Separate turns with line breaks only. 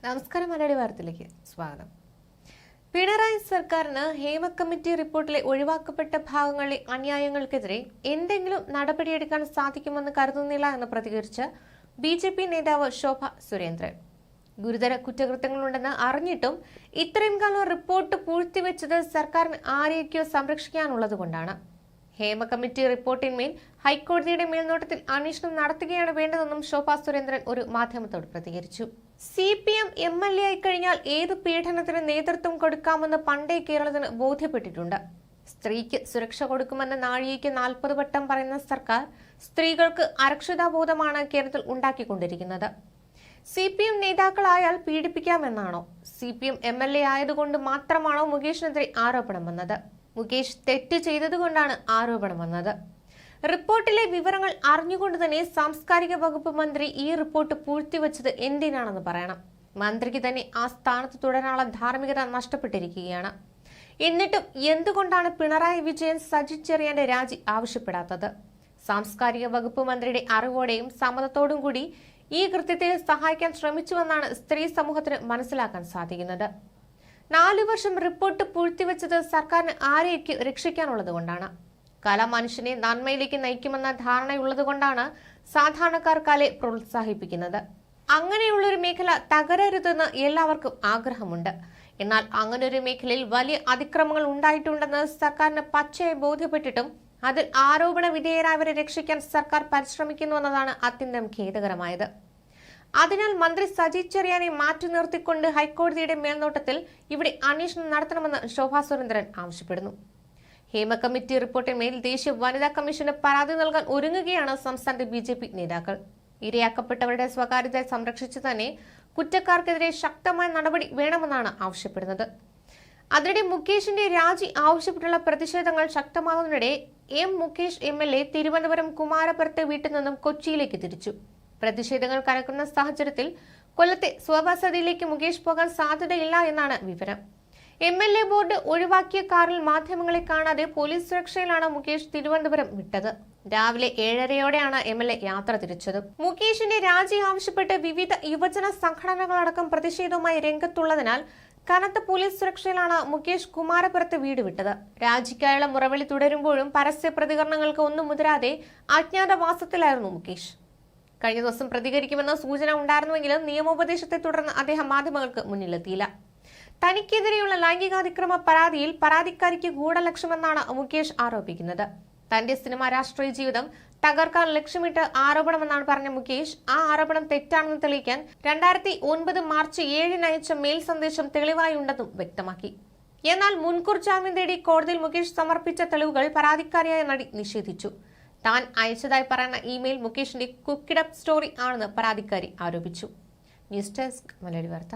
നമസ്കാരം. മലയാളി വാർത്തയിലേക്ക് സ്വാഗതം. പിണറായി സർക്കാരിന് ഹേമ കമ്മിറ്റി റിപ്പോർട്ടിലെ ഒഴിവാക്കപ്പെട്ട ഭാഗങ്ങളിലെ അന്യായങ്ങൾക്കെതിരെ എന്തെങ്കിലും നടപടിയെടുക്കാൻ സാധിക്കുമെന്ന് കരുതുന്നില്ല എന്ന് പ്രതികരിച്ച് BJP നേതാവ് ശോഭ സുരേന്ദ്രൻ. ഗുരുതര കുറ്റകൃത്യങ്ങളുണ്ടെന്ന് അറിഞ്ഞിട്ടും ഇത്രയും കാലം റിപ്പോർട്ട് പൂഴ്ത്തിവെച്ചത് സർക്കാരിന് ആരെയൊക്കെയോ സംരക്ഷിക്കാനുള്ളതുകൊണ്ടാണ്. ഹേമ കമ്മിറ്റി റിപ്പോർട്ടിന്മേൽ ഹൈക്കോടതിയുടെ മേൽനോട്ടത്തിൽ അന്വേഷണം നടത്തുകയാണ് വേണ്ടതെന്നും ശോഭ സുരേന്ദ്രൻ ഒരു മാധ്യമത്തോട് പ്രതികരിച്ചു. CPM MLA ആയി കഴിഞ്ഞാൽ ഏത് പീഡനത്തിന് നേതൃത്വം കൊടുക്കാമെന്ന് പണ്ടേ കേരളത്തിന് ബോധ്യപ്പെട്ടിട്ടുണ്ട്. സ്ത്രീക്ക് സുരക്ഷ കൊടുക്കുമെന്ന നാഴികയ്ക്ക് 40 വട്ടം പറയുന്ന സർക്കാർ സ്ത്രീകൾക്ക് അരക്ഷിതാബോധമാണ് കേരളത്തിൽ ഉണ്ടാക്കിക്കൊണ്ടിരിക്കുന്നത്. CPM നേതാക്കളായാൽ പീഡിപ്പിക്കാമെന്നാണോ? CPM MLA ആയതുകൊണ്ട് മാത്രമാണോ മുകേഷിനെതിരെ ആരോപണം വന്നത്? മുകേഷ് തെറ്റ് ചെയ്തതുകൊണ്ടാണ് ആരോപണം വന്നത്. റിപ്പോർട്ടിലെ വിവരങ്ങൾ അറിഞ്ഞുകൊണ്ട് തന്നെ സാംസ്കാരിക വകുപ്പ് മന്ത്രി ഈ റിപ്പോർട്ട് പൂഴ്ത്തിവെച്ചത് എന്തിനാണെന്ന് പറയണം. മന്ത്രിക്ക് തന്നെ ആ സ്ഥാനത്ത് തുടരാനുള്ള ധാർമ്മികത നഷ്ടപ്പെട്ടിരിക്കുകയാണ്. എന്നിട്ടും എന്തുകൊണ്ടാണ് പിണറായി വിജയൻ സജി ചെറിയാന്റെ രാജി ആവശ്യപ്പെടാത്തത്? സാംസ്കാരിക വകുപ്പ് മന്ത്രിയുടെ അറിവോടെയും സമ്മതത്തോടും കൂടി ഈ കൃത്യത്തെ സഹായിക്കാൻ ശ്രമിച്ചുവെന്നാണ് സ്ത്രീ സമൂഹത്തിന് മനസ്സിലാക്കാൻ സാധിക്കുന്നത്. 4 വർഷം റിപ്പോർട്ട് പൂഴ്ത്തിവെച്ചത് സർക്കാരിന് ആരെയൊക്കെ രക്ഷിക്കാനുള്ളത് കൊണ്ടാണ്. കല മനുഷ്യനെ നന്മയിലേക്ക് നയിക്കുമെന്ന ധാരണയുള്ളതുകൊണ്ടാണ് സാധാരണക്കാർ കലയെ പ്രോത്സാഹിപ്പിക്കുന്നത്. അങ്ങനെയുള്ളൊരു മേഖല തകരരുതെന്ന് എല്ലാവർക്കും ആഗ്രഹമുണ്ട്. എന്നാൽ അങ്ങനൊരു മേഖലയിൽ വലിയ അതിക്രമങ്ങൾ ഉണ്ടായിട്ടുണ്ടെന്ന് സർക്കാരിന് പച്ചയായി ബോധ്യപ്പെട്ടിട്ടും അതിൽ ആരോപണ വിധേയരായവരെ രക്ഷിക്കാൻ സർക്കാർ പരിശ്രമിക്കുന്നുവെന്നതാണ് അത്യന്തം ഖേദകരമായത്. അതിനാൽ മന്ത്രി സജി ചെറിയാനെ മാറ്റി നിർത്തിക്കൊണ്ട് ഹൈക്കോടതിയുടെ മേൽനോട്ടത്തിൽ ഇവിടെ അന്വേഷണം നടത്തണമെന്ന് ശോഭാ സുരേന്ദ്രൻ ആവശ്യപ്പെടുന്നു. ഹേമ കമ്മിറ്റി റിപ്പോർട്ടിന്മേൽ ദേശീയ വനിതാ കമ്മീഷന് പരാതി നൽകാൻ ഒരുങ്ങുകയാണ് സംസ്ഥാനത്തെ BJP നേതാക്കൾ. ഇരയാക്കപ്പെട്ടവരുടെ സ്വകാര്യത സംരക്ഷിച്ചു തന്നെ കുറ്റക്കാർക്കെതിരെ ശക്തമായ നടപടി വേണമെന്നാണ് ആവശ്യപ്പെടുന്നത്. അതിനിടെ മുകേഷിന്റെ രാജി ആവശ്യപ്പെട്ടുള്ള പ്രതിഷേധങ്ങൾ ശക്തമാകുന്നതിനിടെ മുകേഷ് MLA തിരുവനന്തപുരം കുമാരപുരത്തെ വീട്ടിൽ നിന്നും കൊച്ചിയിലേക്ക് തിരിച്ചു. പ്രതിഷേധങ്ങൾ കനക്കുന്ന സാഹചര്യത്തിൽ കൊല്ലത്തെ സ്വവസതിയിലേക്ക് മുകേഷ് പോകാൻ സാധ്യതയില്ല എന്നാണ് വിവരം. MLA ബോർഡ് ഒഴിവാക്കിയ കാറിൽ മാധ്യമങ്ങളെ കാണാതെ പോലീസ് സുരക്ഷയിലാണ് മുകേഷ് തിരുവനന്തപുരം വിട്ടത്. രാവിലെ 7:30യോടെയാണ് MLA യാത്ര തിരിച്ചത്. മുകേഷിന്റെ രാജി ആവശ്യപ്പെട്ട് വിവിധ യുവജന സംഘടനകളടക്കം പ്രതിഷേധവുമായി രംഗത്തുള്ളതിനാൽ കനത്ത പോലീസ് സുരക്ഷയിലാണ് മുകേഷ് കുമാരപുരത്ത് വീട് വിട്ടത്. രാജിക്കായുള്ള മുറവിളി തുടരുമ്പോഴും പരസ്യ പ്രതികരണങ്ങൾക്ക് ഒന്നും മുതിരാതെ അജ്ഞാതവാസത്തിലായിരുന്നു മുകേഷ്. കഴിഞ്ഞ ദിവസം പ്രതികരിക്കുമെന്ന സൂചന ഉണ്ടായിരുന്നുവെങ്കിലും നിയമോപദേശത്തെ തുടർന്ന് അദ്ദേഹം മാധ്യമങ്ങൾക്ക് മുന്നിലെത്തിയില്ല. തനിക്കെതിരെയുള്ള ലൈംഗികാതിക്രമ പരാതിയിൽ പരാതിക്കാരിക്ക് ഗൂഢലക്ഷ്യമെന്നാണ് മുകേഷ് ആരോപിക്കുന്നത്. തന്റെ സിനിമ രാഷ്ട്രീയ ജീവിതം തകർക്കാൻ ലക്ഷ്യമിട്ട് ആരോപണമെന്നാണ് പറഞ്ഞ മുകേഷ് ആ ആരോപണം തെറ്റാണെന്ന് തെളിയിക്കാൻ 2009 മാർച്ച് 7-ന് അയച്ച മെയിൽ സന്ദേശം തെളിവായി ഉണ്ടെന്നും വ്യക്തമാക്കി. എന്നാൽ മുൻകൂർ ജാമ്യം തേടി കോടതിയിൽ മുകേഷ് സമർപ്പിച്ച തെളിവുകൾ പരാതിക്കാരിയായ നടി നിഷേധിച്ചു. താൻ അയച്ചതായി പറയുന്ന ഇമെയിൽ മുകേഷിന്റെ കുക്കിഡപ്പ് സ്റ്റോറി ആണെന്ന് പരാതിക്കാരി ആരോപിച്ചു. ന്യൂസ് ഡെസ്ക് മലയാളി വാർത്ത.